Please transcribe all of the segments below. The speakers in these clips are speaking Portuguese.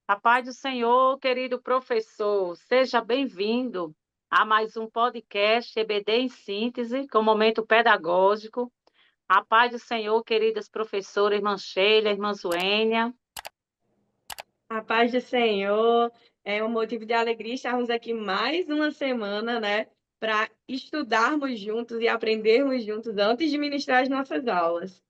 A paz do Senhor, querido professor, seja bem-vindo a mais um podcast EBD em Síntese, com momento pedagógico. A paz do Senhor, queridas professoras, irmã Sheila, irmã Zuênia. A paz do Senhor é um motivo de alegria estarmos aqui mais uma semana, né, para estudarmos juntos e aprendermos juntos antes de ministrar as nossas aulas.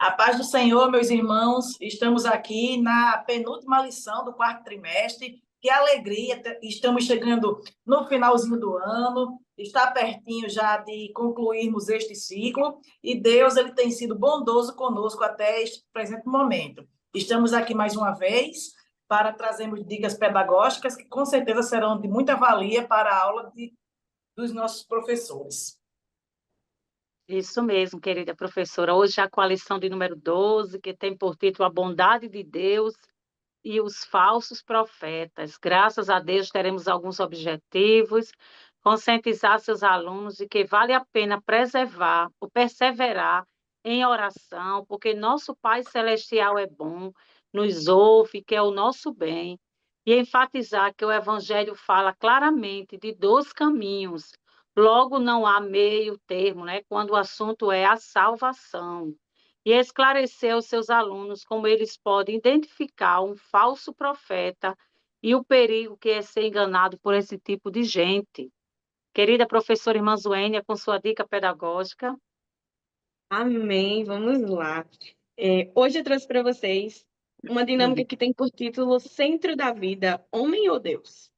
A paz do Senhor, meus irmãos, estamos aqui na penúltima lição do quarto trimestre. Que alegria, estamos chegando no finalzinho do ano, está pertinho já de concluirmos este ciclo, e Deus ele tem sido bondoso conosco até este presente momento. Estamos aqui mais uma vez para trazermos dicas pedagógicas que com certeza serão de muita valia para a aula dos nossos professores. Isso mesmo, querida professora. Hoje a lição de número 12, que tem por título A Bondade de Deus e os Falsos Profetas. Graças a Deus teremos alguns objetivos, conscientizar seus alunos de que vale a pena preservar ou perseverar em oração, porque nosso Pai Celestial é bom, nos ouve, quer o nosso bem, e enfatizar que o Evangelho fala claramente de dois caminhos. Logo, não há meio termo, né? Quando o assunto é a salvação. E esclarecer aos seus alunos como eles podem identificar um falso profeta e o perigo que é ser enganado por esse tipo de gente. Querida professora irmã Zuênia, com sua dica pedagógica. Amém, vamos lá. Hoje eu trouxe para vocês uma dinâmica que tem por título Centro da Vida, Homem ou Deus?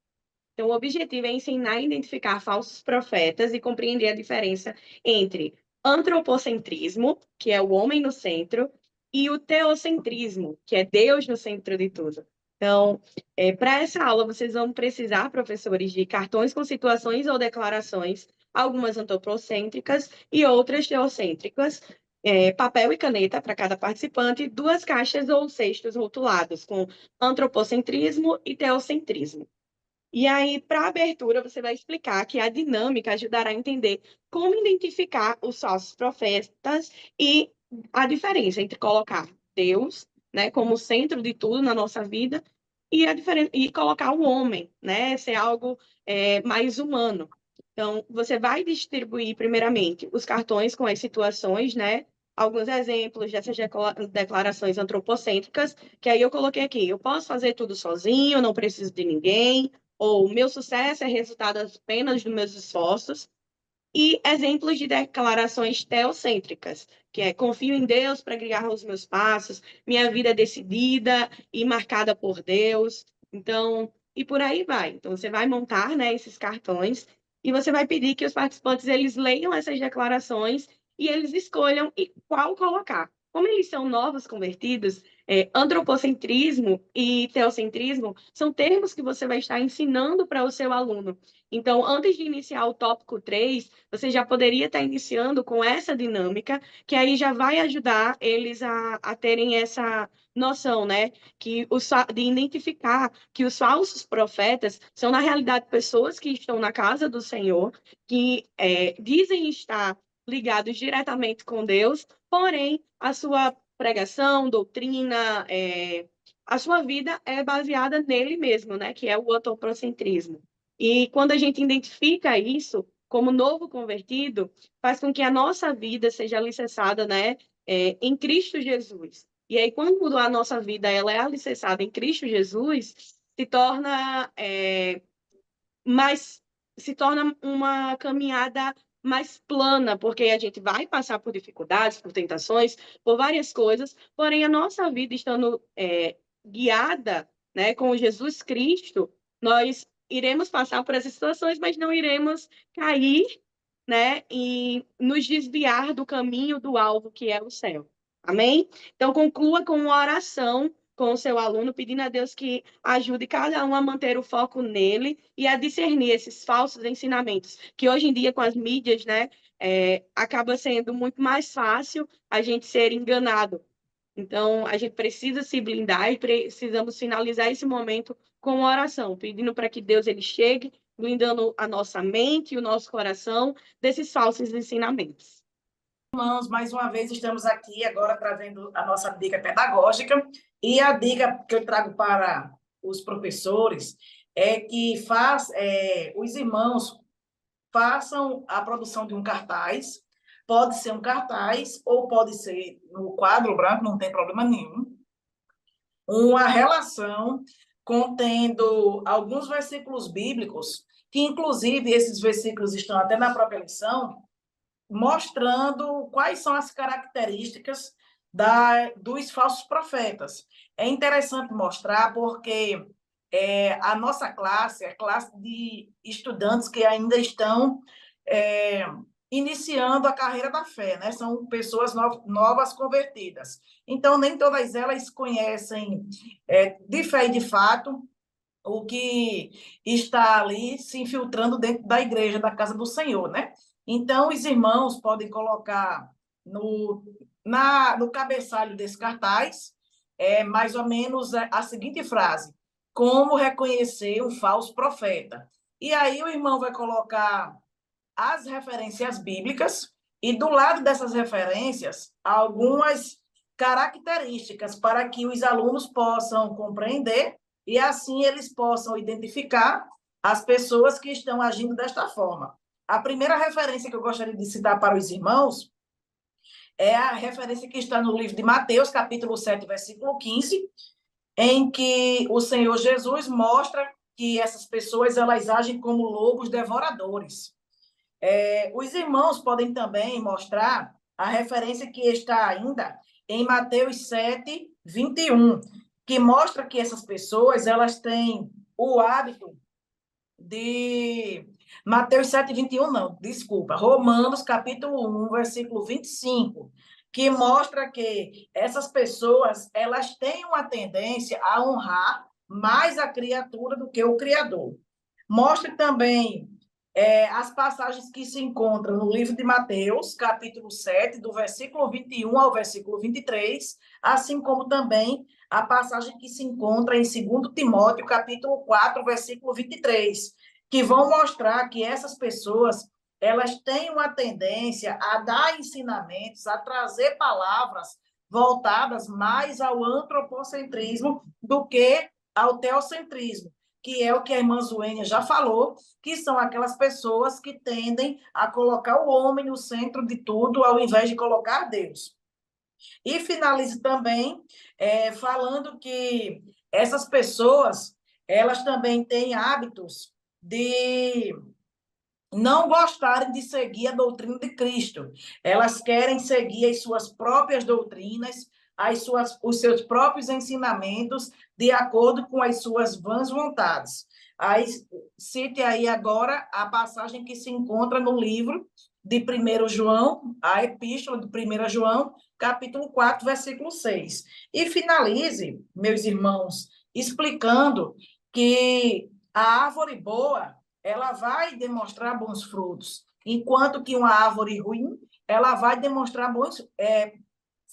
Então, o objetivo é ensinar a identificar falsos profetas e compreender a diferença entre antropocentrismo, que é o homem no centro, e o teocentrismo, que é Deus no centro de tudo. Então, para essa aula, vocês vão precisar, professores, de cartões com situações ou declarações, algumas antropocêntricas e outras teocêntricas, papel e caneta para cada participante, duas caixas ou cestos rotulados com antropocentrismo e teocentrismo. E aí, para a abertura, você vai explicar que a dinâmica ajudará a entender como identificar os falsos profetas e a diferença entre colocar Deus, né, como centro de tudo na nossa vida e a diferença e colocar o homem, né, ser algo mais humano. Então, você vai distribuir primeiramente os cartões com as situações, né? Alguns exemplos dessas declarações antropocêntricas, que aí eu coloquei aqui. Eu posso fazer tudo sozinho, não preciso de ninguém, ou meu sucesso é resultado apenas dos meus esforços, e exemplos de declarações teocêntricas, que é confio em Deus para guiar os meus passos, minha vida é decidida e marcada por Deus. Então, e por aí vai. Então, você vai montar, né, esses cartões e você vai pedir que os participantes eles leiam essas declarações e eles escolham qual colocar. Como eles são novos convertidos, antropocentrismo e teocentrismo são termos que você vai estar ensinando para o seu aluno. Então, antes de iniciar o tópico 3, você já poderia estar iniciando com essa dinâmica, que aí já vai ajudar eles a terem essa noção, né? De identificar que os falsos profetas são, na realidade, pessoas que estão na casa do Senhor, que dizem estar ligados diretamente com Deus, porém, a sua pregação, doutrina, a sua vida é baseada nele mesmo, né? Que é o antropocentrismo. E quando a gente identifica isso como novo convertido, faz com que a nossa vida seja alicerçada, né, em Cristo Jesus. E aí, quando a nossa vida ela é alicerçada em Cristo Jesus, se torna mais, se torna uma caminhada mais plana, porque a gente vai passar por dificuldades, por tentações, por várias coisas, porém a nossa vida estando guiada, né, com Jesus Cristo, nós iremos passar por essas situações, mas não iremos cair, né, e nos desviar do caminho do alvo que é o céu. Amém? Então conclua com uma oração com o seu aluno, pedindo a Deus que ajude cada um a manter o foco nele e a discernir esses falsos ensinamentos, que hoje em dia com as mídias, né, acaba sendo muito mais fácil a gente ser enganado. Então, a gente precisa se blindar e precisamos finalizar esse momento com uma oração, pedindo para que Deus ele chegue, blindando a nossa mente e o nosso coração desses falsos ensinamentos. Irmãos, mais uma vez estamos aqui agora trazendo a nossa dica pedagógica E a dica que eu trago para os professores é que os irmãos façam a produção de um cartaz, pode ser um cartaz ou pode ser no quadro branco, não tem problema nenhum, uma relação contendo alguns versículos bíblicos, que inclusive esses versículos estão até na própria lição, mostrando quais são as características dos falsos profetas. É interessante mostrar porque a nossa classe é classe de estudantes que ainda estão é, iniciando a carreira da fé, né? São pessoas novas convertidas. Então, nem todas elas conhecem de fé e de fato o que está ali se infiltrando dentro da igreja, da casa do Senhor, né? Então, os irmãos podem colocar no cabeçalho desse cartaz mais ou menos a seguinte frase: como reconhecer um falso profeta? E aí o irmão vai colocar as referências bíblicas e do lado dessas referências algumas características para que os alunos possam compreender e assim eles possam identificar as pessoas que estão agindo desta forma. A primeira referência que eu gostaria de citar para os irmãos é a referência que está no livro de Mateus, capítulo 7, versículo 15, em que o Senhor Jesus mostra que essas pessoas elas agem como lobos devoradores. Os irmãos podem também mostrar a referência que está ainda em Mateus 7, 21, que mostra que essas pessoas elas têm o hábito de... Mateus 7, 21, não, desculpa. Romanos, capítulo 1, versículo 25, que mostra que essas pessoas elas têm uma tendência a honrar mais a criatura do que o Criador. Mostra também as passagens que se encontram no livro de Mateus, capítulo 7, do versículo 21 ao versículo 23, assim como também a passagem que se encontra em 2 Timóteo, capítulo 4, versículo 23, que vão mostrar que essas pessoas elas têm uma tendência a dar ensinamentos, a trazer palavras voltadas mais ao antropocentrismo do que ao teocentrismo, que é o que a irmã Zuênia já falou, que são aquelas pessoas que tendem a colocar o homem no centro de tudo, ao invés de colocar Deus. E finalize também falando que essas pessoas, elas também têm hábitos de não gostarem de seguir a doutrina de Cristo. Elas querem seguir as suas próprias doutrinas, os seus próprios ensinamentos, de acordo com as suas vãs vontades. Aí, cite aí agora a passagem que se encontra no livro de 1 João, a epístola de 1 João, capítulo 4, versículo 6. E finalize, meus irmãos, explicando que a árvore boa ela vai demonstrar bons frutos, enquanto que uma árvore ruim, ela vai demonstrar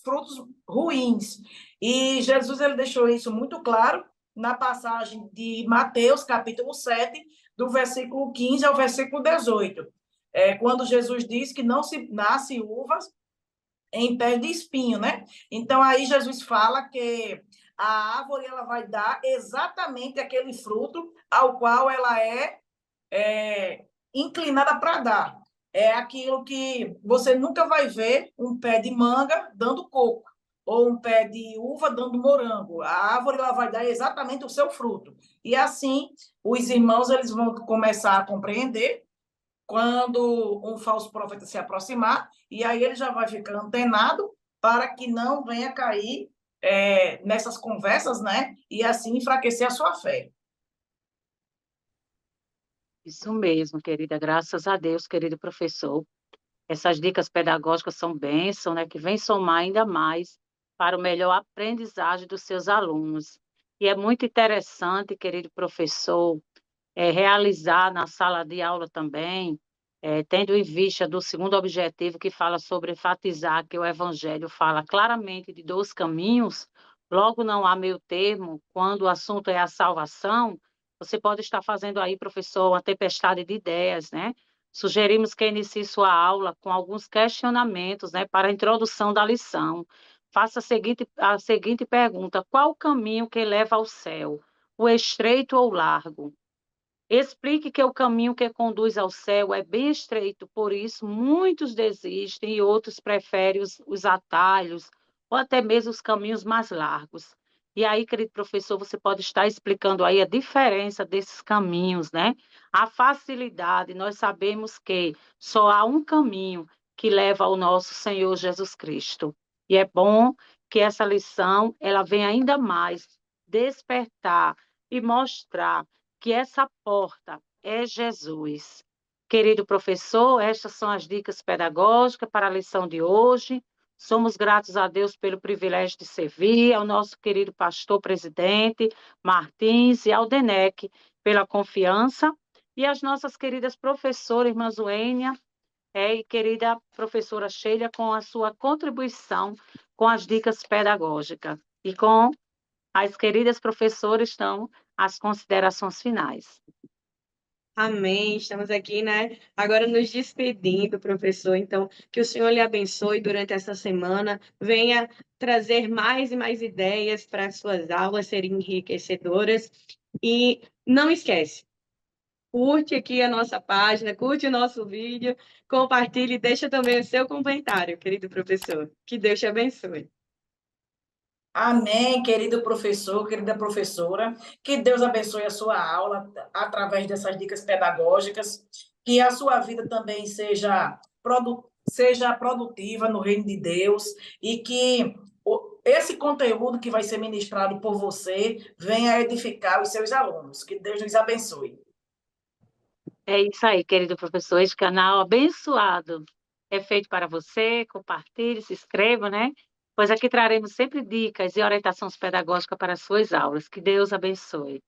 frutos ruins. E Jesus ele deixou isso muito claro na passagem de Mateus, capítulo 7, do versículo 15 ao versículo 18. Quando Jesus diz que não se nasce uvas em pé de espinho, né? Então, aí Jesus fala que a árvore ela vai dar exatamente aquele fruto ao qual ela inclinada para dar. É aquilo que você nunca vai ver um pé de manga dando coco, ou um pé de uva dando morango. A árvore ela vai dar exatamente o seu fruto. E assim, os irmãos eles vão começar a compreender quando um falso profeta se aproximar, e aí ele já vai ficar antenado para que não venha cair nessas conversas, né? E assim enfraquecer a sua fé. Isso mesmo, querida. Graças a Deus, querido professor. Essas dicas pedagógicas são bênção, né, que vem somar ainda mais para o melhor aprendizagem dos seus alunos. E é muito interessante, querido professor, realizar na sala de aula também, tendo em vista do segundo objetivo, que fala sobre enfatizar que o Evangelho fala claramente de dois caminhos, logo não há meio termo, quando o assunto é a salvação, você pode estar fazendo aí, professor, uma tempestade de ideias, né? Sugerimos que inicie sua aula com alguns questionamentos, né, para a introdução da lição. faça a seguinte pergunta: qual o caminho que leva ao céu? O estreito ou o largo? Explique que o caminho que conduz ao céu é bem estreito, por isso muitos desistem e outros preferem os atalhos ou até mesmo os caminhos mais largos. E aí, querido professor, você pode estar explicando aí a diferença desses caminhos, né? A facilidade, nós sabemos que só há um caminho que leva ao nosso Senhor Jesus Cristo. E é bom que essa lição ela venha ainda mais despertar e mostrar que essa porta é Jesus. Querido professor, estas são as dicas pedagógicas para a lição de hoje. Somos gratos a Deus pelo privilégio de servir, ao nosso querido pastor presidente Martins e ao DENEC pela confiança, e às nossas queridas professoras, irmã Zuênia, e querida professora Sheila, com a sua contribuição com as dicas pedagógicas. E com as queridas professoras estão as considerações finais. Amém. Estamos aqui, né? Agora nos despedindo, professor. Então, que o Senhor lhe abençoe durante essa semana. Venha trazer mais e mais ideias para as suas aulas serem enriquecedoras. E não esquece, curte aqui a nossa página, curte o nosso vídeo, compartilhe e deixa também o seu comentário, querido professor. Que Deus te abençoe. Amém, querido professor, querida professora. Que Deus abençoe a sua aula através dessas dicas pedagógicas. Que a sua vida também seja produtiva no reino de Deus e que esse conteúdo que vai ser ministrado por você venha edificar os seus alunos. Que Deus nos abençoe. É isso aí, querido professor. Este canal abençoado é feito para você. Compartilhe, se inscreva, né? Pois aqui traremos sempre dicas e orientações pedagógicas para as suas aulas. Que Deus abençoe.